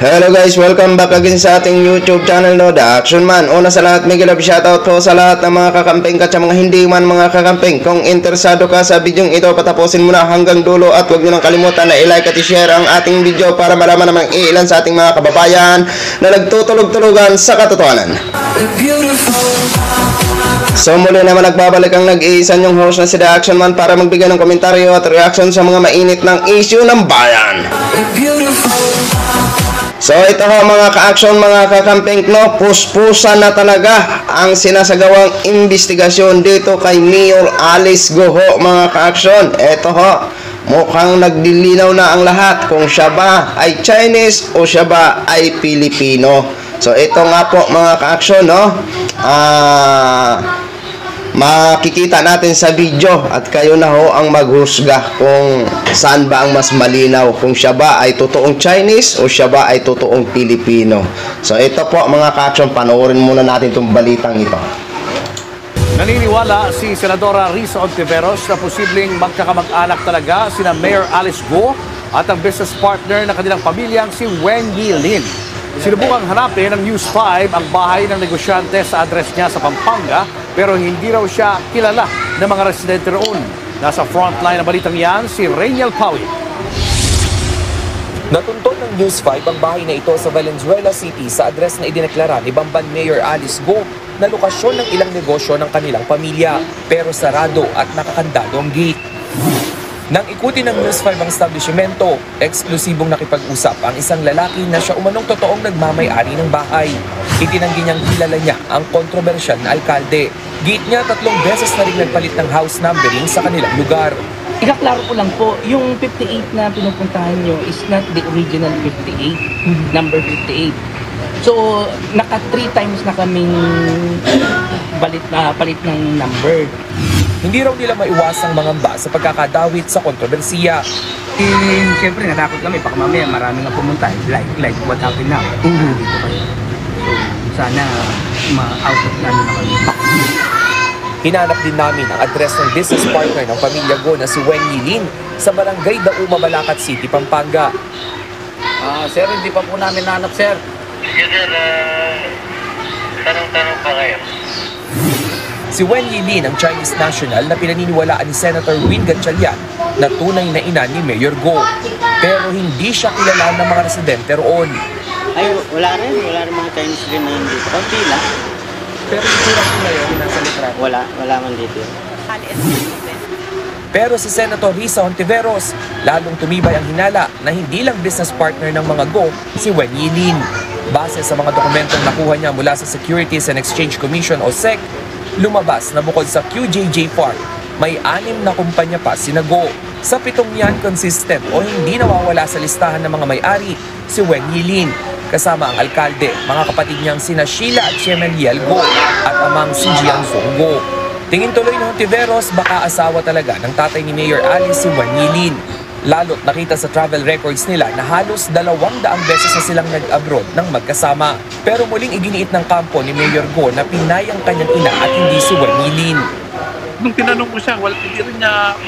Hello guys, welcome back again sa ating YouTube channel, no, The Action Man. Una sa lahat, mega love shoutout po sa lahat ng mga kakamping at sa mga hindi man mga kakamping. Kung interesado ka sa video ito, patapusin mo na hanggang dulo at huwag nyo nang kalimutan na i-like at i-share ang ating video para malaman naman ilan sa ating mga kababayan na nagtutulog-tulugan sa katotohanan. So muli naman nagbabalik ang nag-iisa yung host na si The Action Man para magbigay ng komentaryo at reaction sa mga mainit ng issue ng bayan. So ito ho mga ka-action, mga kakamping, no, puspusan na talaga ang sinasagawang investigasyon dito kay Mayor Alice Go ho, mga ka-action. Ito ho, mukhang nagdilinaw na ang lahat kung siya ba ay Chinese o siya ba ay Pilipino. So ito nga po mga ka-action, no, makikita natin sa video at kayo na ho ang maghusga kung saan ba ang mas malinaw, kung siya ba ay totoong Chinese o siya ba ay totoong Pilipino. So ito po mga ka-action, panoorin muna natin itong balitang ito. Naniniwala si Senadora Risa Ontiveros na posibleng magkakamag-anak talaga sina Mayor Alice Go at ang business partner ng kanilang pamilyang si Wen Yilin. Sinubukang hanapin ng News 5 ang bahay ng negosyante sa address niya sa Pampanga, pero hindi raw siya kilala ng mga residente roon. Nasa frontline ng balitang yan si Rainiel Pawi. Natuntun ng News 5 ang bahay na ito sa Valenzuela City sa address na idineklara ni Bamban Mayor Alice Go na lokasyon ng ilang negosyo ng kanilang pamilya, pero sarado at nakakandado ang gate. Nang ikutin ng News 5 ang establishmento, eksklusibong nakipag-usap ang isang lalaki na siya umanong totoong nagmamay-ari ng bahay. Itinanggi niyang kilala niya ang kontrobersyal na alkalde. Gate niya 3 beses na rin nagpalit ng house numbering sa kanilang lugar. Ikaklaro ko lang po, yung 58 na pinupuntahan nyo is not the original 58, number 58. So, naka 3 times na kaming palit ng number. Hindi raw nila maiwasang mangamba sa pagkakadawit sa kontrobersiya. Siyempre, natakot kami, baka mamaya marami nga pumunta, like what happened now. Dito kayo. So, sana ma-out of na kami. Hinanap din namin ang address ng business partner ng pamilya Go na si Wen Yilin sa barangay Dauma, Malacat City, Pampanga. Sir, hindi pa po namin nahanap, sir. Sige sir, tanong-tanong pa kayo. Si Wen Yilin ang Chinese national na pinaniniwalaan ni Senator Win Gatchalian na tunay na ina ni Mayor Go. Pero hindi siya kilala ng mga residente roon. Ay, wala rin mga Chinese rin na nandito. Kunti lang. Pero itsura ko ngayon, nasa litrato. Wala man dito. Pero si Senator Risa Ontiveros, lalong tumibay ang hinala na hindi lang business partner ng mga Go si Wen Yilin. Base sa mga dokumentong nakuha niya mula sa Securities and Exchange Commission o SEC, lumabas na bukod sa QJJ Park, may 6 na kumpanya pa sina Go. Sa 7 yan consistent o hindi nawawala sa listahan ng mga may-ari si Wen Yilin, kasama ang alkalde, mga kapatid niyang sina Sheila at Chemeliel Go at amang si Jianzong Go. Tingin tuloy ng Ontiveros baka asawa talaga ng tatay ni Mayor Alice si Wen Yilin. Lalo't nakita sa travel records nila na halos 200 beses na silang nag-abroad ng magkasama. Pero muling iginiit ng kampo ni Mayor Go na pinay ang kanyang ina at hindi si Wen Yilin. Nung tinanong ko siya, hindi rin niya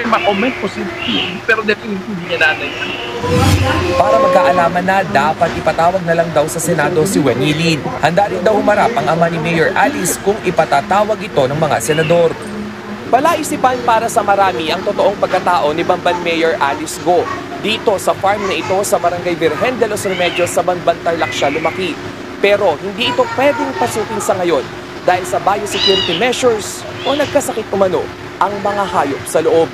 ma-comment positive, pero definitely hindi niya nanay. Para magkaalaman na, dapat ipatawag na lang daw sa Senado si Wen Yilin. Handa rin daw humarap ang ama ni Mayor Alice kung ipatatawag ito ng mga senador. Palaisipan para sa marami ang totoong pagkatao ni Bamban Mayor Alice Go. Dito sa farm na ito sa Barangay Virgen de los Remedios sa Banban, Tarlac siya lumaki. Pero hindi ito pwedeng pasukin sa ngayon dahil sa biosecurity measures o nagkasakit umano ang mga hayop sa loob.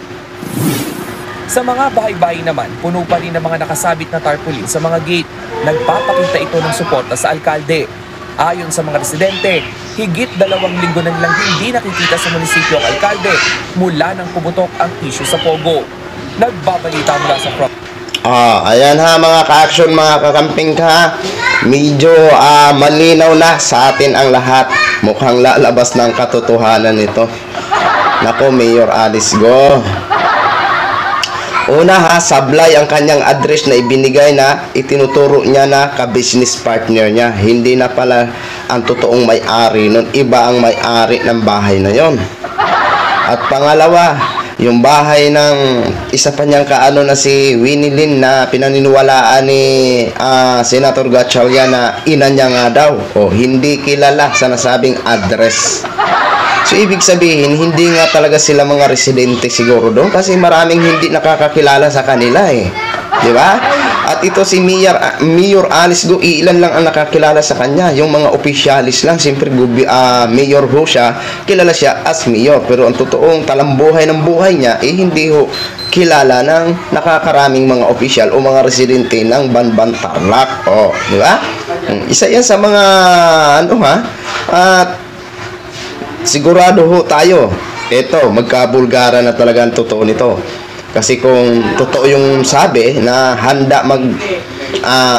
Sa mga bahay-bahay naman, puno pa rin ang mga nakasabit na tarpaulin sa mga gate. Nagpapakita ito ng suporta sa alkalde. Ayon sa mga residente, higit 2 linggo na nilang hindi nakikita sa munisipyo ang alkalde mula nang pumutok ang issue sa Pogo. Nagbabalita mula sa front. Ayan ha mga ka-action, mga kakamping ka. Medyo malinaw na sa atin ang lahat. Mukhang lalabas ng katotohanan nito. Nako, Mayor Alice Go. Una ha, sablay ang kanyang address na ibinigay na itinuturo niya na ka-business partner niya. Hindi na pala ang totoong may-ari nun. Iba ang may-ari ng bahay na yon. At pangalawa, yung bahay ng isa pa niyang kaano na si Winnie Lin na pinaniniwalaan ni Senator Gatchalian na ina niya nga daw o hindi kilala sa nasabing address. So ibig sabihin hindi nga talaga sila mga residente siguro doon kasi maraming hindi nakakakilala sa kanila eh. Di ba? At ito si Mayor Alice Go, ilan lang ang nakakilala sa kanya. Yung mga opisyalis lang, siyempre mayor ho siya, kilala siya as mayor. Pero ang totoong talambuhay ng buhay niya, hindi ho kilala ng nakakaraming mga opisyal o mga residente ng Banban Tarlac. O, di ba? Isa yan sa mga, at sigurado ho tayo, ito, magkabulgara na talaga ang totoo nito. Kasi kung totoo yung sabi na handa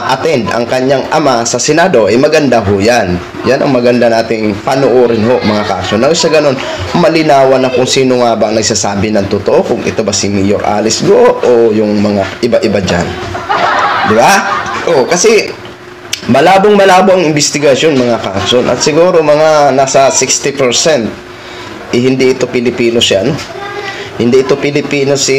attend ang kanyang ama sa Senado, maganda ho yan. Yan ang maganda nating panuorin ho mga kaso. Nang sa ganun, malinawan na kung sino nga ba ang nagsasabi ng totoo, kung ito ba si Mayor Alice Go o yung mga iba-iba dyan. Di ba? Kasi malabong-malabo ang investigasyon mga kaso. At siguro mga nasa 60%, hindi ito Pilipino siya, no? Hindi ito Pilipino si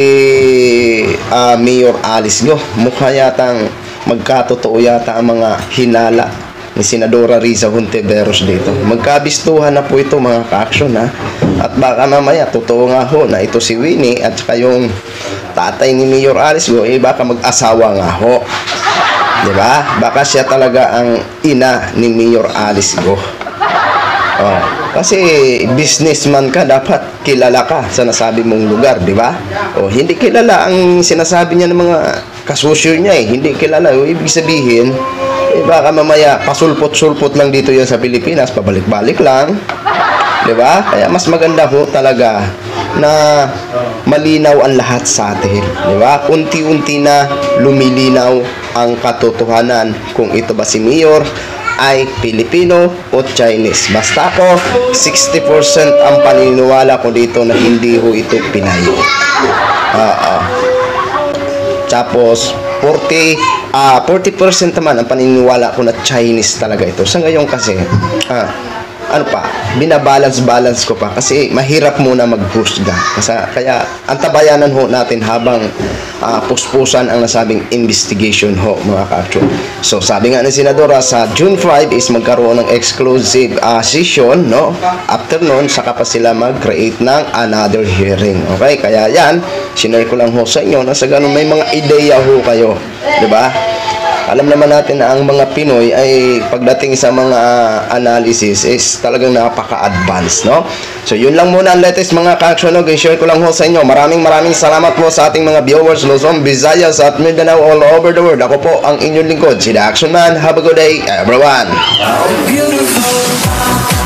Mayor Alice Go. Mukha yatang magkatotoo yata ang mga hinala ni Senadora Riza Hontiveros dito. Magkabistuhan na po ito mga ka-action ha. At baka mamaya totoo nga ho na ito si Winnie at saka yung tatay ni Mayor Alice Go baka mag-asawa nga ho. Diba? Baka siya talaga ang ina ni Mayor Alice Go. Kasi businessman ka, dapat kilala ka sa nasabi mong lugar, di ba? Hindi kilala ang sinasabi niya ng mga kasusyo niya hindi kilala. Ibig sabihin, baka mamaya pasulpot-sulpot lang dito yan sa Pilipinas, pabalik-balik lang, di ba? Kaya mas maganda ho talaga na malinaw ang lahat sa atin, di ba? Unti-unti na lumilinaw ang katotohanan kung ito ba si Mayor ay Pilipino o Chinese. Basta ako, 60% ang paniniwala ko dito na hindi ho ito Pinay. Tapos, 40% naman ang paniniwala ko na Chinese talaga ito. Sa ngayon kasi, binabalance ko pa kasi mahirap muna maghusga. Kaya antabayanan ho natin habang puspusan ang nasabing investigation ho mga ka-action. So sabi nga ng Senadora sa June 5 is magkaroon ng exclusive session, no? After nun, saka pa sila mag-create ng another hearing. Okay? Kaya yan, sinare ko lang ho sa inyo na sa ganun may mga ideya ho kayo. Diba? Alam naman natin na ang mga Pinoy ay pagdating sa mga analysis is talagang napaka-advanced, no? So, yun lang muna ang latest mga ka-action. I-share ko lang ho sa inyo. Maraming salamat po sa ating mga viewers, Luzon, Visayas at Mindanao all over the world. Ako po ang inyong lingkod, si The Action Man. Have a good day, everyone! Beautiful.